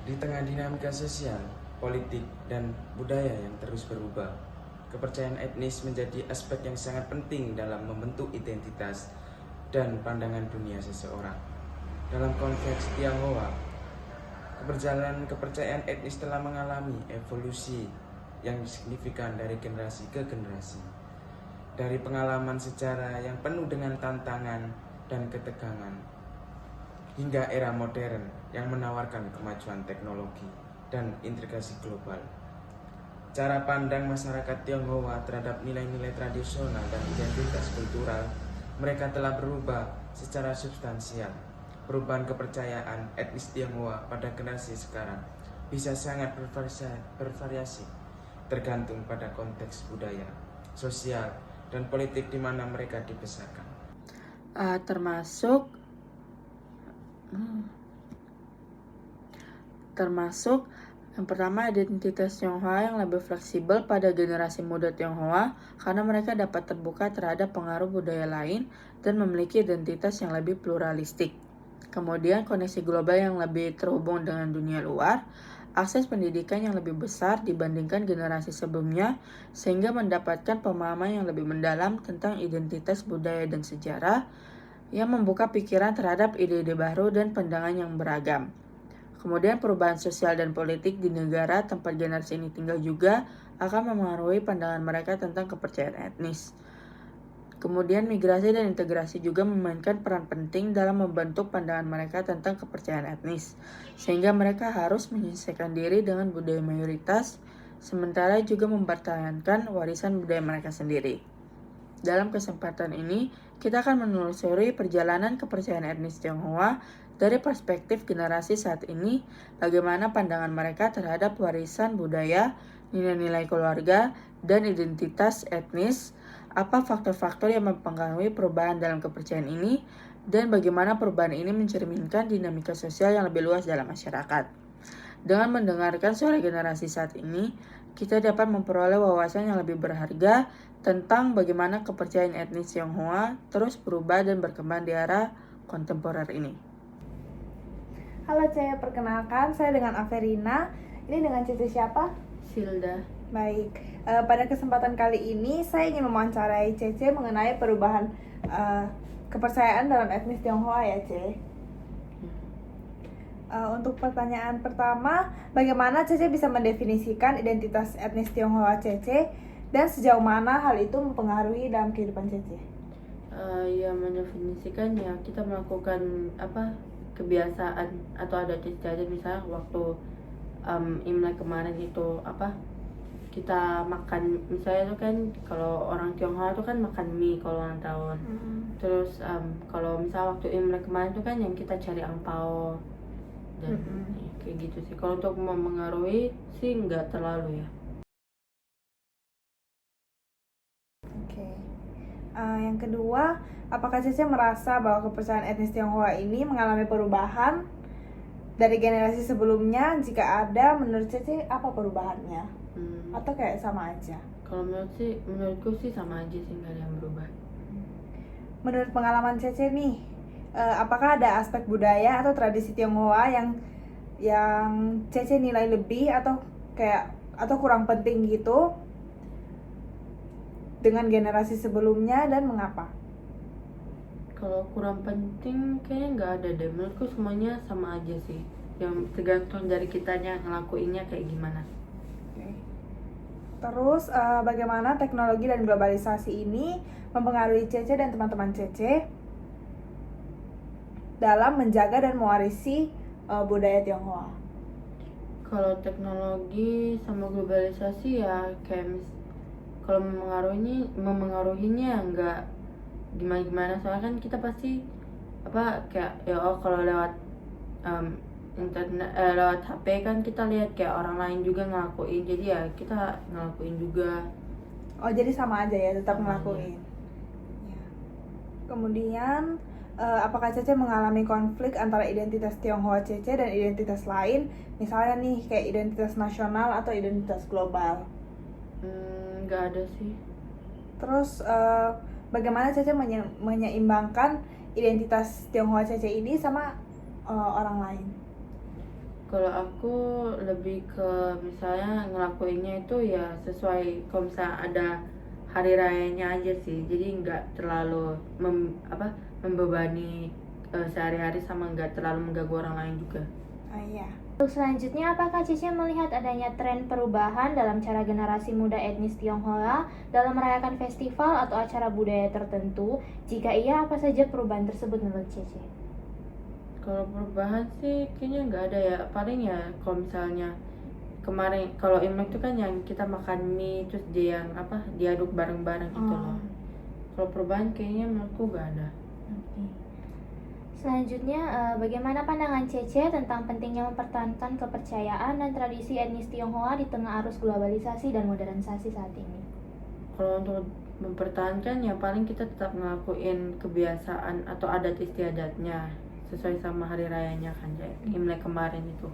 Di tengah dinamika sosial, politik, dan budaya yang terus berubah, kepercayaan etnis menjadi aspek yang sangat penting dalam membentuk identitas dan pandangan dunia seseorang. Dalam konteks Tionghoa, kepercayaan etnis telah mengalami evolusi yang signifikan dari generasi ke generasi. Dari pengalaman sejarah yang penuh dengan tantangan dan ketegangan, hingga era modern yang menawarkan kemajuan teknologi dan integrasi global. Cara pandang masyarakat Tionghoa terhadap nilai-nilai tradisional dan identitas kultural mereka telah berubah secara substansial. Perubahan kepercayaan etnis Tionghoa pada generasi sekarang bisa sangat bervariasi, tergantung pada konteks budaya, sosial, dan politik di mana mereka dibesarkan. Termasuk yang pertama, identitas Tionghoa yang lebih fleksibel pada generasi muda Tionghoa karena mereka dapat terbuka terhadap pengaruh budaya lain dan memiliki identitas yang lebih pluralistik. Kemudian, koneksi global yang lebih terhubung dengan dunia luar, akses pendidikan yang lebih besar dibandingkan generasi sebelumnya sehingga mendapatkan pemahaman yang lebih mendalam tentang identitas budaya dan sejarah yang membuka pikiran terhadap ide-ide baru dan pandangan yang beragam. Kemudian perubahan sosial dan politik di negara tempat generasi ini tinggal juga akan memengaruhi pandangan mereka tentang kepercayaan etnis. Kemudian migrasi dan integrasi juga memainkan peran penting dalam membentuk pandangan mereka tentang kepercayaan etnis, sehingga mereka harus menyesuaikan diri dengan budaya mayoritas, sementara juga mempertahankan warisan budaya mereka sendiri. Dalam kesempatan ini, kita akan menelusuri perjalanan kepercayaan etnis Tionghoa dari perspektif generasi saat ini, bagaimana pandangan mereka terhadap warisan budaya, nilai-nilai keluarga, dan identitas etnis, apa faktor-faktor yang mempengaruhi perubahan dalam kepercayaan ini, dan bagaimana perubahan ini mencerminkan dinamika sosial yang lebih luas dalam masyarakat. Dengan mendengarkan suara generasi saat ini, kita dapat memperoleh wawasan yang lebih berharga tentang bagaimana kepercayaan etnis Tionghoa terus berubah dan berkembang di era kontemporer ini. Halo Cece, perkenalkan saya dengan Averina. Ini dengan Cece siapa? Silda. Baik, pada kesempatan kali ini saya ingin mewawancarai Cece mengenai perubahan kepercayaan dalam etnis Tionghoa ya Cece. Untuk pertanyaan pertama, bagaimana Cece bisa mendefinisikan identitas etnis Tionghoa Cece dan sejauh mana hal itu mempengaruhi dalam kehidupan Cece? Ya mendefinisikan ya kita melakukan kebiasaan atau adat istiadat, misalnya waktu Imlek kemarin itu kita makan, misalnya itu kan kalau orang Tionghoa itu kan makan mie kalau ulang tahun. Terus kalau misalnya waktu Imlek kemarin itu kan yang kita cari angpao dan kayak gitu sih. Kalau untuk mempengaruhi sih nggak terlalu ya. Oke. Yang kedua, apakah Cece merasa bahwa kepercayaan etnis Tionghoa ini mengalami perubahan dari generasi sebelumnya? Jika ada, menurut Cece apa perubahannya? Atau kayak sama aja? Kalau menurutku sih sama aja sih, nggak ada yang berubah. Menurut pengalaman Cece nih, apakah ada aspek budaya atau tradisi Tionghoa yang Cece nilai lebih atau kurang penting gitu dengan generasi sebelumnya dan mengapa? Kalau kurang penting kayaknya nggak ada deh. Menurutku semuanya sama aja sih. Yang tergantung dari kitanya ngelakuinnya kayak gimana. Okay. Terus bagaimana teknologi dan globalisasi ini mempengaruhi Cece dan teman-teman Cece dalam menjaga dan mewarisi budaya Tionghoa? Kalau teknologi sama globalisasi ya kayak kalau memengaruhinya nggak gimana, soalnya kan kita pasti kalau lewat internet, lewat HP kan kita lihat kayak orang lain juga ngelakuin, jadi ya kita ngelakuin juga. Oh, jadi sama aja ya, tetap Sama ngelakuin. Ya. Kemudian apakah Cece mengalami konflik antara identitas Tionghoa Cece dan identitas lain, misalnya nih kayak identitas nasional atau identitas global? Nggak ada sih. Terus bagaimana Cece menyeimbangkan identitas Tionghoa Cece ini sama orang lain? Kalau aku lebih ke misalnya ngelakuinnya itu ya sesuai kalau misalnya ada hari rayanya aja sih. Jadi nggak terlalu membebani sehari-hari sama nggak terlalu mengganggu orang lain juga. Iya. Untuk selanjutnya, apakah Cici melihat adanya tren perubahan dalam cara generasi muda etnis Tionghoa dalam merayakan festival atau acara budaya tertentu? Jika iya, apa saja perubahan tersebut menurut Cici? Kalau perubahan sih kayaknya nggak ada ya. Paling ya kalau misalnya kemarin kalau Imlek itu kan yang kita makan mie terus dia yang diaduk bareng-bareng gitu loh. Kalau perubahan kayaknya menurutku nggak ada. Oke. Selanjutnya, bagaimana pandangan Cece tentang pentingnya mempertahankan kepercayaan dan tradisi etnis Tionghoa di tengah arus globalisasi dan modernisasi saat ini? Kalau untuk mempertahankan ya paling kita tetap ngelakuin kebiasaan atau adat istiadatnya sesuai sama hari rayanya kan kayak Imlek kemarin itu.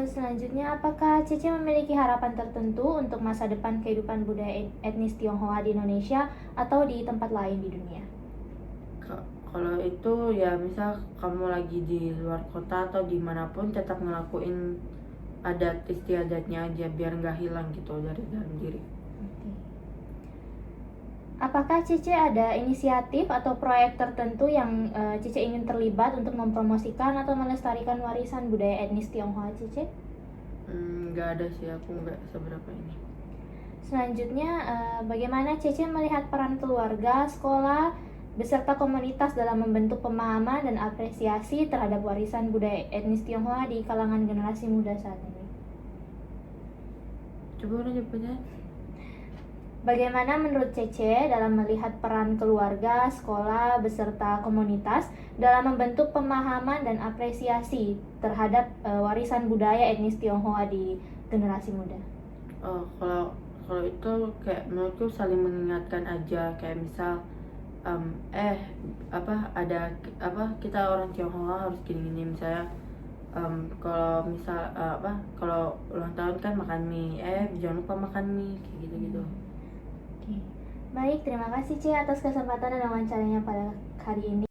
Selanjutnya, apakah Cece memiliki harapan tertentu untuk masa depan kehidupan budaya etnis Tionghoa di Indonesia atau di tempat lain di dunia? Kalau itu ya misal kamu lagi di luar kota atau dimanapun tetap ngelakuin adat istiadatnya aja biar nggak hilang gitu dari dalam diri. Oke. Apakah Cici ada inisiatif atau proyek tertentu yang Cici ingin terlibat untuk mempromosikan atau melestarikan warisan budaya etnis Tionghoa Cici? Nggak ada sih, aku nggak seberapa ini. Selanjutnya, bagaimana Cici melihat peran keluarga, sekolah, beserta komunitas dalam membentuk pemahaman dan apresiasi terhadap warisan budaya etnis Tionghoa di kalangan generasi muda saat ini? Coba udah jawabnya. Bagaimana menurut Cece dalam melihat peran keluarga, sekolah, beserta komunitas dalam membentuk pemahaman dan apresiasi terhadap warisan budaya etnis Tionghoa di generasi muda? Kalau itu kayak menurutku saling mengingatkan aja, kayak misal kita orang Tionghoa harus gini-gini misalnya kalau misal kalau ulang tahun kan makan mie, jangan lupa makan mie kayak gitu-gitu. Oke. Baik, terima kasih Ci atas kesempatan dan wawancaranya pada hari ini.